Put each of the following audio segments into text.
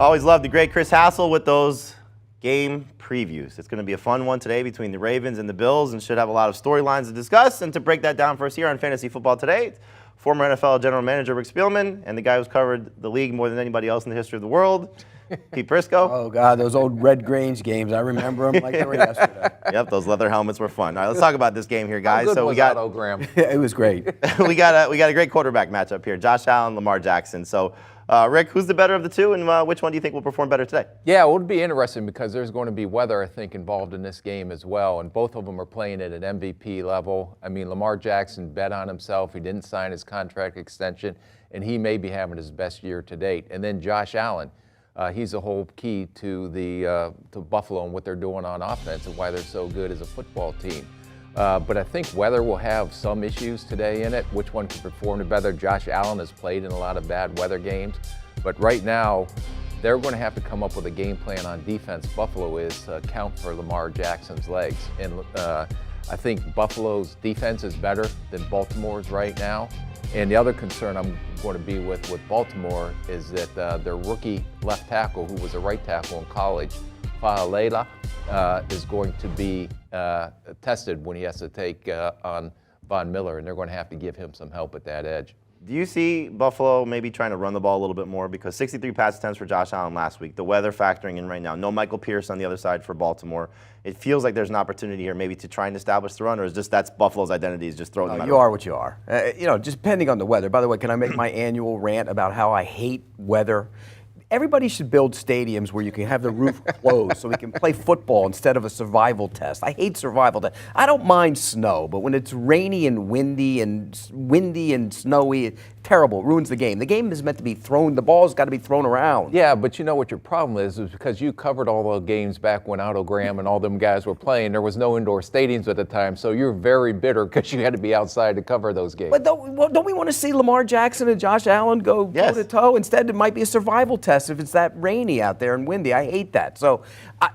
Always love the great Chris Hassel with those game previews. It's going to be a fun one today between the Ravens and the Bills, and should have a lot of storylines to discuss. And to break that down for us here on Fantasy Football Today, former NFL General Manager Rick Spielman and the guy who's covered the league more than anybody else in the history of the world, Pete Prisco. Oh, God, those old Red Grange games. I remember them like they were yesterday. Yep, those leather helmets were fun. All right, let's talk about this game here, guys. How good was that, Otto Graham? It was great. we got a great quarterback matchup here. Josh Allen, Lamar Jackson. So, Rick, who's the better of the two, and which one do you think will perform better today? Yeah, it would be interesting because there's going to be weather, I think, involved in this game as well, and both of them are playing at an MVP level. I mean, Lamar Jackson bet on himself. He didn't sign his contract extension, and he may be having his best year to date. And then Josh Allen, he's the whole key to to Buffalo and what they're doing on offense and why they're so good as a football team. But I think weather will have some issues today in it. Which one can perform better? Josh Allen has played in a lot of bad weather games. But right now, they're going to have to come up with a game plan on defense. Buffalo is to account for Lamar Jackson's legs. And I think Buffalo's defense is better than Baltimore's right now. And the other concern I'm going to be with Baltimore is that their rookie left tackle, who was a right tackle in college, Fa'alala, is going to be tested when he has to take on Von Miller, and they're going to have to give him some help at that edge. Do you see Buffalo maybe trying to run the ball a little bit more? Because 63 pass attempts for Josh Allen last week, the weather factoring in right now. No Michael Pierce on the other side for Baltimore. It feels like there's an opportunity here maybe to try and establish the run, or is just that's Buffalo's identity is just throwing them out? You are what you are. Just depending on the weather. By the way, can I make my annual rant about how I hate weather? Everybody should build stadiums where you can have the roof closed so we can play football instead of a survival test. I hate survival tests. I don't mind snow, but when it's rainy and windy and snowy, it's terrible. It ruins the game. The game is meant to be thrown. The ball's got to be thrown around. Yeah, but you know what your problem is because you covered all the games back when Otto Graham and all them guys were playing. There was no indoor stadiums at the time, so you're very bitter because you had to be outside to cover those games. But don't we want to see Lamar Jackson and Josh Allen go toe-to-toe? Instead, it might be a survival test if it's that rainy out there and windy. I hate that. So,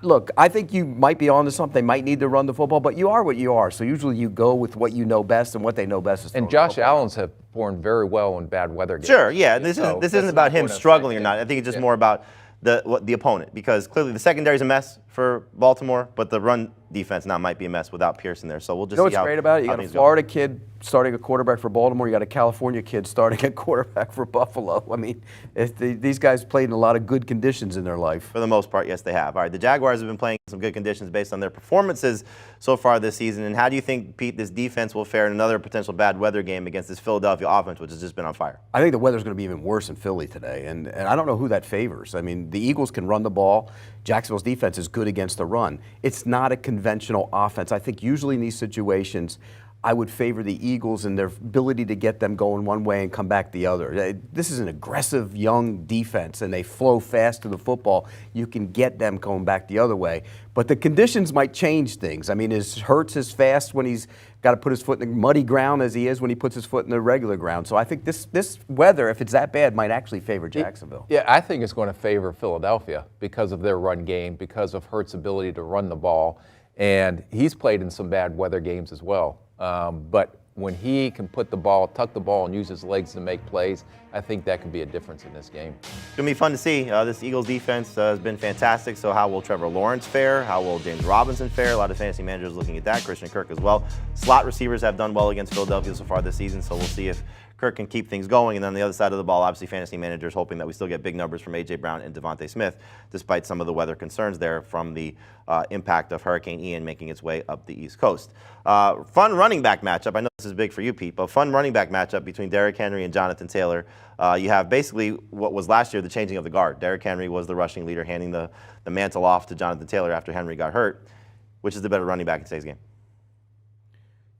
look, I think you might be onto something. They might need to run the football, but you are what you are. So usually you go with what you know best, and what they know best is. And Josh Allen's have performed very well in bad weather games. Sure, yeah. This isn't about him struggling or not. I think it's just more about the opponent, because clearly the secondary's a mess for Baltimore, but the run defense now might be a mess without Pierce in there. So we'll just see what's great about it? You got a Florida kid starting a quarterback for Baltimore. You got a California kid starting a quarterback for Buffalo. I mean, these guys played in a lot of good conditions in their life. For the most part, yes, they have. All right, the Jaguars have been playing in some good conditions based on their performances so far this season. And how do you think, Pete, this defense will fare in another potential bad weather game against this Philadelphia offense, which has just been on fire? I think the weather's going to be even worse in Philly today, and I don't know who that favors. I mean, the Eagles can run the ball. Jacksonville's defense is good against the run. It's not a conventional offense. I think usually in these situations, I would favor the Eagles and their ability to get them going one way and come back the other. This is an aggressive, young defense, and they flow fast to the football. You can get them going back the other way. But the conditions might change things. I mean, is Hurts as fast when he's got to put his foot in the muddy ground as he is when he puts his foot in the regular ground? So I think this weather, if it's that bad, might actually favor Jacksonville. Yeah, I think it's going to favor Philadelphia because of their run game, because of Hurts' ability to run the ball. And he's played in some bad weather games as well. But when he can put the ball, tuck the ball, and use his legs to make plays, I think that could be a difference in this game. It's going to be fun to see. This Eagles defense has been fantastic. So how will Trevor Lawrence fare? How will James Robinson fare? A lot of fantasy managers looking at that. Christian Kirk as well. Slot receivers have done well against Philadelphia so far this season, so we'll see if Kirk can keep things going. And then on the other side of the ball, obviously fantasy managers hoping that we still get big numbers from A.J. Brown and Devontae Smith, despite some of the weather concerns there from the impact of Hurricane Ian making its way up the East Coast. Fun running back matchup. I know this is big for you, Pete, but fun running back matchup between Derrick Henry and Jonathan Taylor. You have basically what was last year the changing of the guard. Derrick Henry was the rushing leader, handing the mantle off to Jonathan Taylor after Henry got hurt. Which is the better running back in today's game?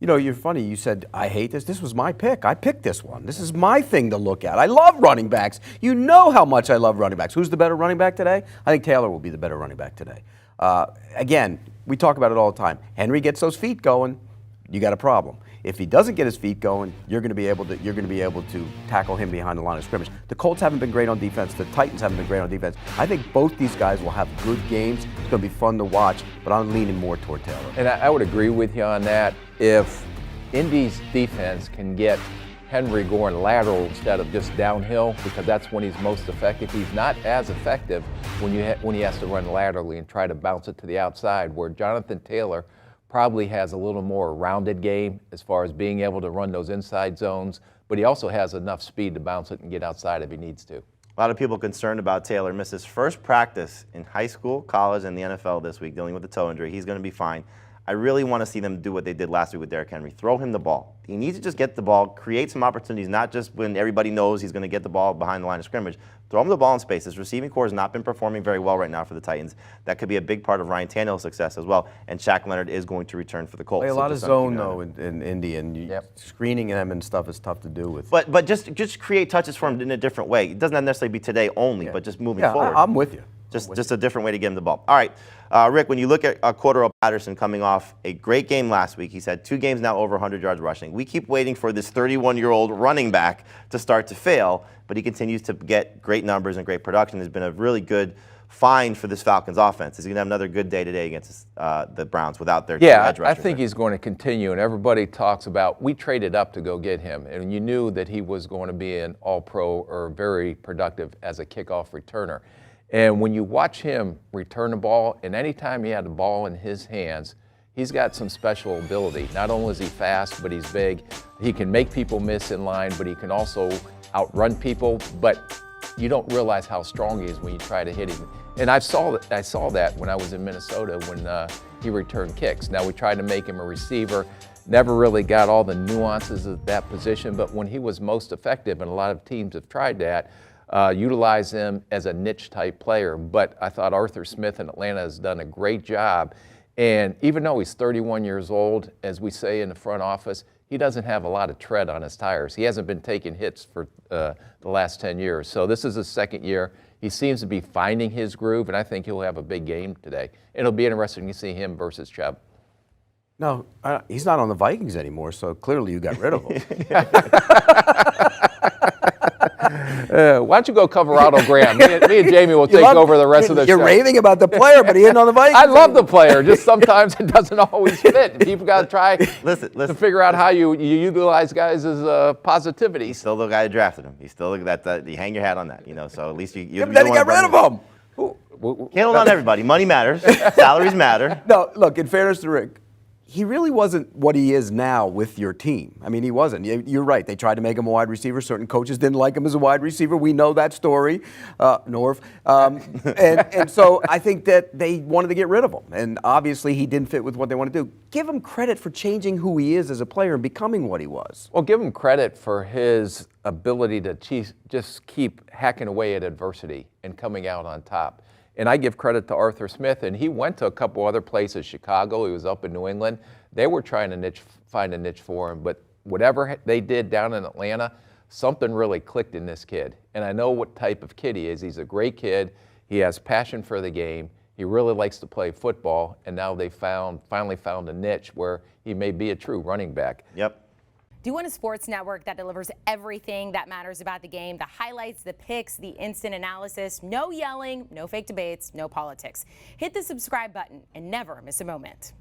You know, you're funny. You said, I hate this. This was my pick. I picked this one. This is my thing to look at. I love running backs. You know how much I love running backs. Who's the better running back today? I think Taylor will be the better running back today. Again, we talk about it all the time. Henry gets those feet going, you got a problem. If he doesn't get his feet going, you're going to be able to tackle him behind the line of scrimmage. The Colts haven't been great on defense. The Titans haven't been great on defense. I think both these guys will have good games. It's going to be fun to watch, but I'm leaning more toward Taylor. And I would agree with you on that. If Indy's defense can get Henry going lateral instead of just downhill, because that's when he's most effective. He's not as effective when he has to run laterally and try to bounce it to the outside, where Jonathan Taylor probably has a little more rounded game as far as being able to run those inside zones, but he also has enough speed to bounce it and get outside if he needs to. A lot of people concerned about Taylor. Missed his first practice in high school, college, and the NFL this week, dealing with a toe injury. He's going to be fine. I really want to see them do what they did last week with Derrick Henry. Throw him the ball. He needs to just get the ball, create some opportunities, not just when everybody knows he's going to get the ball behind the line of scrimmage. Throw him the ball in space. His receiving core has not been performing very well right now for the Titans. That could be a big part of Ryan Tannehill's success as well. And Shaq Leonard is going to return for the Colts. Play a lot of just zone, though, in Indy, and screening them and stuff is tough to do with. But just create touches for him in a different way. It doesn't necessarily be today only, but just moving forward. I'm with you. Just a different way to get him the ball. All right, Rick, when you look at Cordero Patterson coming off a great game last week, he's had 2 games now over 100 yards rushing. We keep waiting for this 31-year-old running back to start to fail, but he continues to get great numbers and great production. Has been a really good find for this Falcons offense. Is he going to have another good day today against the Browns without their edge rushers? I think he's going to continue, and everybody talks about, we traded up to go get him, and you knew that he was going to be an all-pro or very productive as a kickoff returner. And when you watch him return the ball, and anytime he had the ball in his hands, he's got some special ability. Not only is he fast, but he's big. He can make people miss in line, but he can also outrun people. But you don't realize how strong he is when you try to hit him. And I saw that when I was in Minnesota when he returned kicks. Now, we tried to make him a receiver. Never really got all the nuances of that position, but when he was most effective, and a lot of teams have tried that, utilize him as a niche type player. But I thought Arthur Smith in Atlanta has done a great job. And even though he's 31 years old, as we say in the front office, he doesn't have a lot of tread on his tires. He hasn't been taking hits for the last 10 years. So this is his second year. He seems to be finding his groove, and I think he'll have a big game today. It'll be interesting to see him versus Chubb. No, he's not on the Vikings anymore, so clearly you got rid of him. Why don't you go cover Otto Graham? Me and Jamie will take over the rest of the show. You're raving about the player, but he isn't on the Vikings. I love the player. Just sometimes it doesn't always fit. People got to try to figure out how you utilize guys' positivity. He's still the guy who drafted him. He's still that you hang your hat on that, So at least you. But then he got rid of him. Can't hold on everybody. Money matters. Salaries matter. No, look. In fairness to Rick, he really wasn't what he is now with your team. I mean, he wasn't. You're right. They tried to make him a wide receiver. Certain coaches didn't like him as a wide receiver. We know that story, Norv. And so I think that they wanted to get rid of him. And obviously he didn't fit with what they want to do. Give him credit for changing who he is as a player and becoming what he was. Well, give him credit for his ability to just keep hacking away at adversity and coming out on top. And I give credit to Arthur Smith, and he went to a couple other places, Chicago, he was up in New England. They were trying to find a niche for him, but whatever they did down in Atlanta, something really clicked in this kid. And I know what type of kid he is. He's a great kid. He has passion for the game. He really likes to play football, and now they finally found a niche where he may be a true running back. Yep. Do you want a sports network that delivers everything that matters about the game? The highlights, the picks, the instant analysis, no yelling, no fake debates, no politics. Hit the subscribe button and never miss a moment.